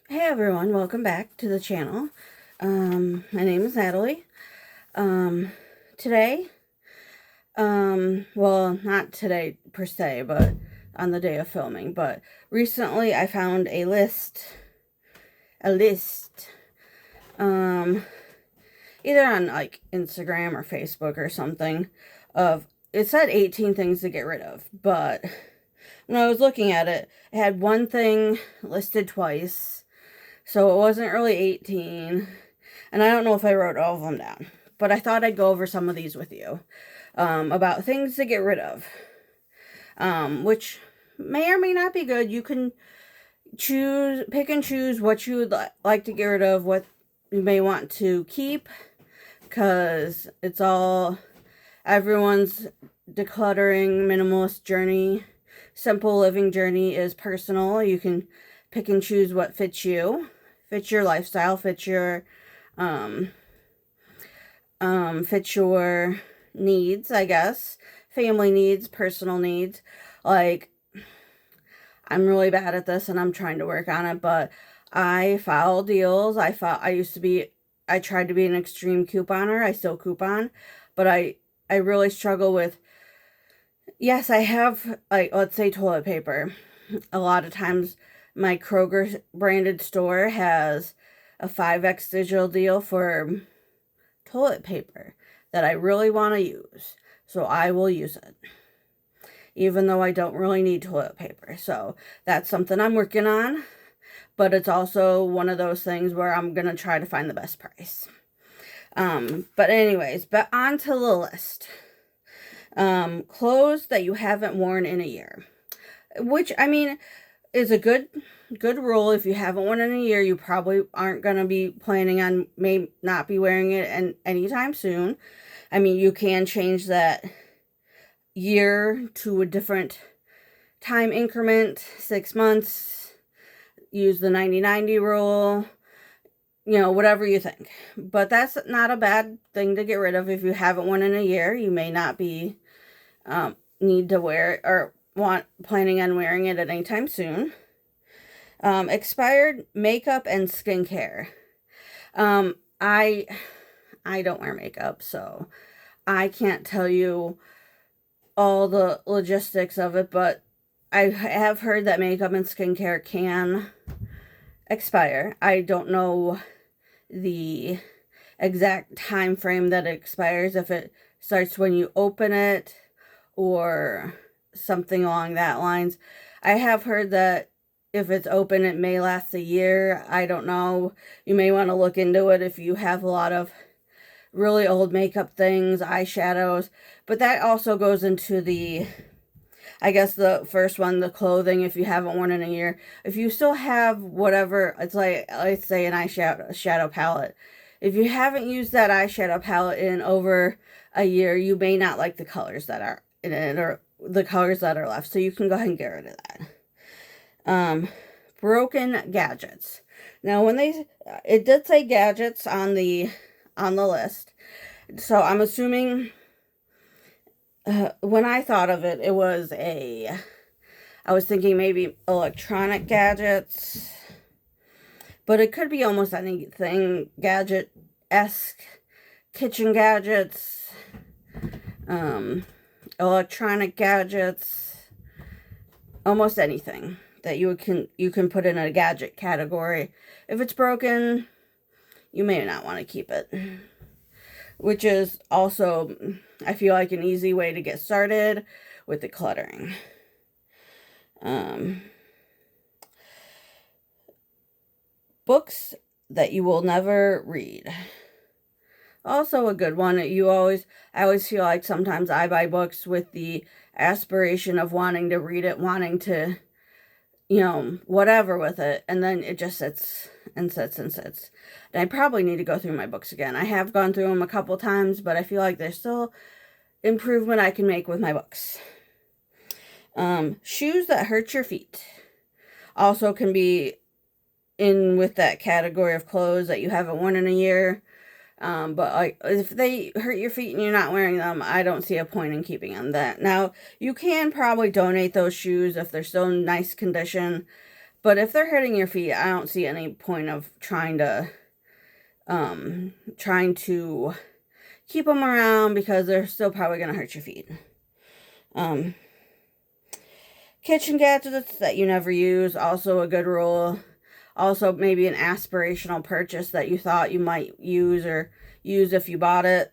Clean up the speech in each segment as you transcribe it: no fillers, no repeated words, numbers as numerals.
Hey everyone, welcome back to the channel. My name is Natalie. Today, well, not today per se, but on the day of filming, but recently I found a list, um, either on like Instagram or Facebook or something of, it said 18 things to get rid of, but when I was looking at it, it had one thing listed twice, so it wasn't really 18. And I don't know if I wrote all of them down, but I thought I'd go over some of these with you, about things to get rid of, which may or may not be good. You can pick and choose what you would like to get rid of, what you may want to keep, because it's all everyone's decluttering minimalist journey. Simple living journey is personal. You can pick and choose what fits you, fits your lifestyle, fits your fits your needs, I guess. Family needs, personal needs. Like, I'm really bad at this and I'm trying to work on it, but I file deals. I tried to be an extreme couponer. I still coupon, but I really struggle with, yes, I have, like, let's say toilet paper. A lot of times my Kroger branded store has a 5x digital deal for toilet paper that I really want to use. So I will use it, even though I don't really need toilet paper. So that's something I'm working on. But it's also one of those things where I'm going to try to find the best price. But anyways, but on to the list. Clothes that you haven't worn in a year. Which, I mean, is a good rule. If you haven't worn it in a year, you probably aren't going to be planning on, may not be wearing it anytime soon. I mean, you can change that year to a different time increment, 6 months, use the 90-90 rule, whatever you think. But that's not a bad thing to get rid of. If you haven't worn in a year, you may not be need to wear or planning on wearing it at any time soon. Expired makeup and skincare. I don't wear makeup, so I can't tell you all the logistics of it, but I have heard that makeup and skincare can expire. I don't know the exact time frame that it expires, if it starts when you open it or something along that lines. I have heard that if it's open, it may last a year. I don't know. You may want to look into it if you have a lot of really old makeup things, eyeshadows. But that also goes into the, I guess, the first one, the clothing, if you haven't worn in a year. If you still have whatever, it's like, let's say an eyeshadow palette. If you haven't used that eyeshadow palette in over a year, you may not like the colors that are in it or the colors that are left. So you can go ahead and get rid of that. Broken gadgets. Now, it did say gadgets on the list. So I'm assuming, when I thought of it, I was thinking maybe electronic gadgets, but it could be almost anything gadget-esque, kitchen gadgets, electronic gadgets, almost anything that you can put in a gadget category. If it's broken, you may not want to keep it. Which is also, I feel like, an easy way to get started with decluttering. Books that you will never read. Also a good one. I always feel like sometimes I buy books with the aspiration of wanting to read it, wanting to, whatever with it, and then it just sits and sits and sits. And I probably need to go through my books again. I have gone through them a couple times, but I feel like there's still improvement I can make with my books. Shoes that hurt your feet also can be in with that category of clothes that you haven't worn in a year. But like, if they hurt your feet and you're not wearing them, I don't see a point in keeping them. Now, you can probably donate those shoes if they're still in nice condition, But if they're hurting your feet, I don't see any point of trying to keep them around, because they're still probably going to hurt your feet. Kitchen gadgets that you never use, also a good rule. Also, maybe an aspirational purchase that you thought you might use or use if you bought it.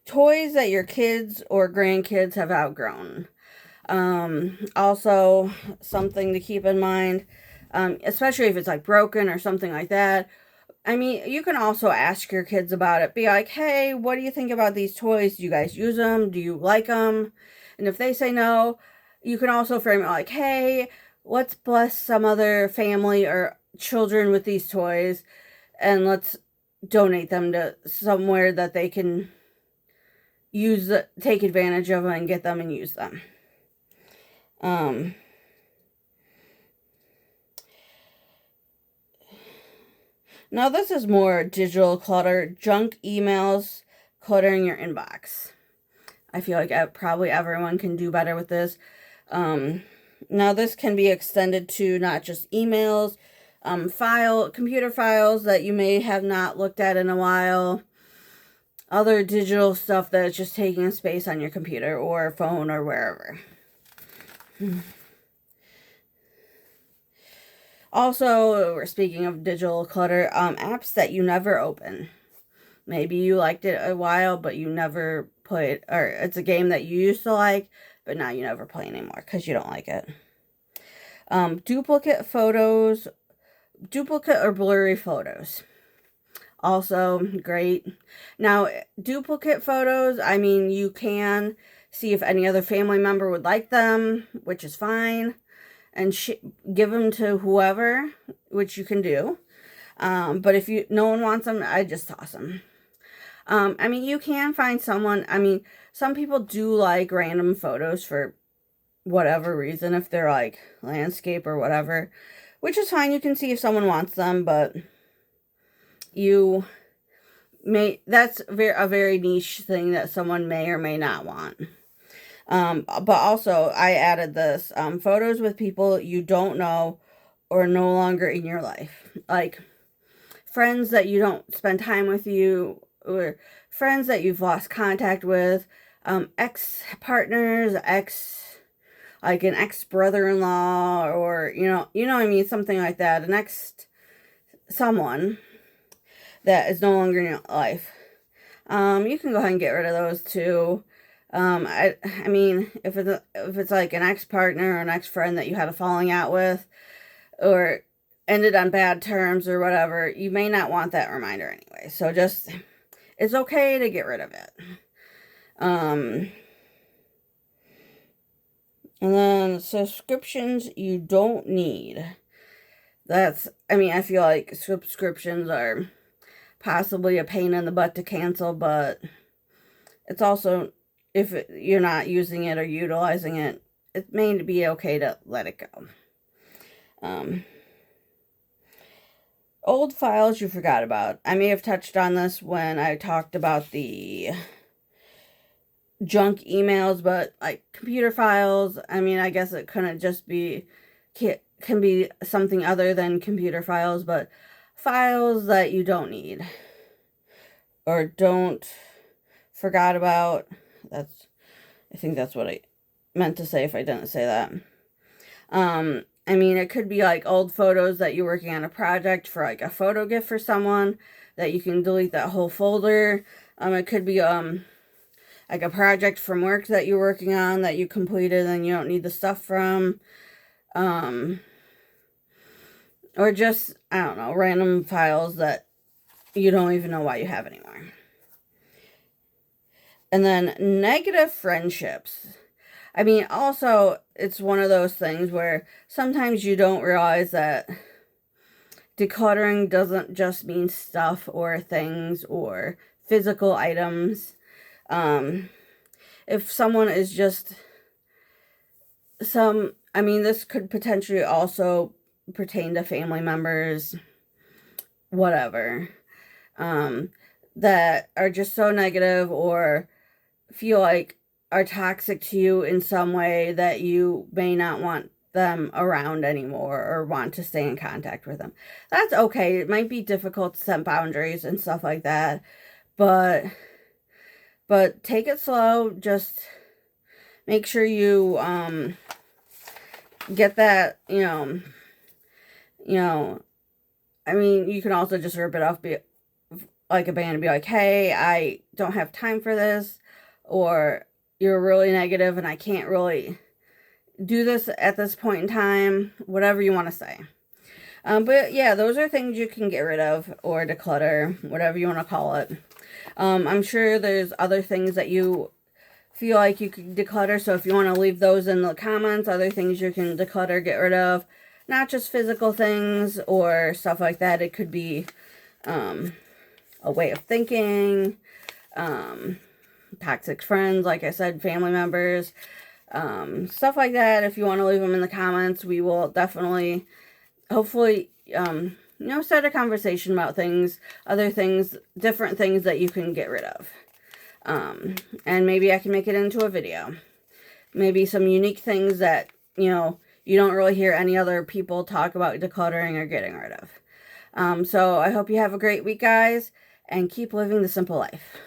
Toys that your kids or grandkids have outgrown. Also something to keep in mind, especially if it's like broken or something like that. I mean, you can also ask your kids about it. Be like, hey, what do you think about these toys? Do you guys use them? Do you like them? And if they say no, you can also frame it like, hey, let's bless some other family or children with these toys, and let's donate them to somewhere that they can take advantage of them and get them and use them. Now this is more digital clutter, junk emails cluttering your inbox. I feel like probably everyone can do better with this. Now this can be extended to not just emails, computer files that you may have not looked at in a while, other digital stuff that is just taking space on your computer or phone or wherever. Also, we're speaking of digital clutter, apps that you never open. Maybe you liked it a while, but you never played, or it's a game that you used to like, but now you never play anymore because you don't like it. Duplicate or blurry photos. Also great. Now, duplicate photos, I mean, you can see if any other family member would like them, which is fine, and give them to whoever, which you can do. But if no one wants them, I just toss them. I mean, you can find someone. I mean, some people do like random photos for whatever reason, if they're like landscape or whatever, which is fine. You can see if someone wants them, but that's a very niche thing that someone may or may not want. But also I added this, photos with people you don't know or no longer in your life, like friends that you don't spend time with you, or friends that you've lost contact with, ex-partners, like an ex-brother-in-law, or you know what I mean, something like that, someone that is no longer in your life. You can go ahead and get rid of those too. I mean, if it's like an ex-partner or an ex-friend that you had a falling out with, or ended on bad terms or whatever, you may not want that reminder anyway. So it's okay to get rid of it. And then subscriptions you don't need. I feel like subscriptions are possibly a pain in the butt to cancel, but it's also, if you're not using it or utilizing it, it may be okay to let it go. Old files you forgot about. I may have touched on this when I talked about the junk emails, but like computer files, I mean, I guess it couldn't just be, can be something other than computer files, but files that you don't need or forgot about. I think that's what I meant to say if I didn't say that. I mean, it could be like old photos that you're working on a project for, like a photo gift for someone, that you can delete that whole folder. It could be like a project from work that you're working on that you completed and you don't need the stuff from. Or just, I don't know, random files that you don't even know why you have anymore. And then negative friendships. I mean, also, it's one of those things where sometimes you don't realize that decluttering doesn't just mean stuff or things or physical items. If someone is just this could potentially also pertain to family members, whatever, that are just so negative or feel like are toxic to you in some way that you may not want them around anymore or want to stay in contact with them. That's okay. It might be difficult to set boundaries and stuff like that, but take it slow. Just make sure you get that, I mean, you can also just rip it off, be like a band, and be like, hey, I don't have time for this, or you're really negative and I can't really do this at this point in time, whatever you want to say. But yeah, those are things you can get rid of or declutter, whatever you want to call it. I'm sure there's other things that you feel like you could declutter, so if you want to leave those in the comments, other things you can declutter, get rid of. Not just physical things or stuff like that. It could be a way of thinking, toxic friends, like I said, family members, stuff like that. If you want to leave them in the comments, we will definitely, hopefully, start a conversation about things, other things, different things that you can get rid of. And maybe I can make it into a video. Maybe some unique things that, you don't really hear any other people talk about decluttering or getting rid of. So I hope you have a great week, guys, and keep living the simple life.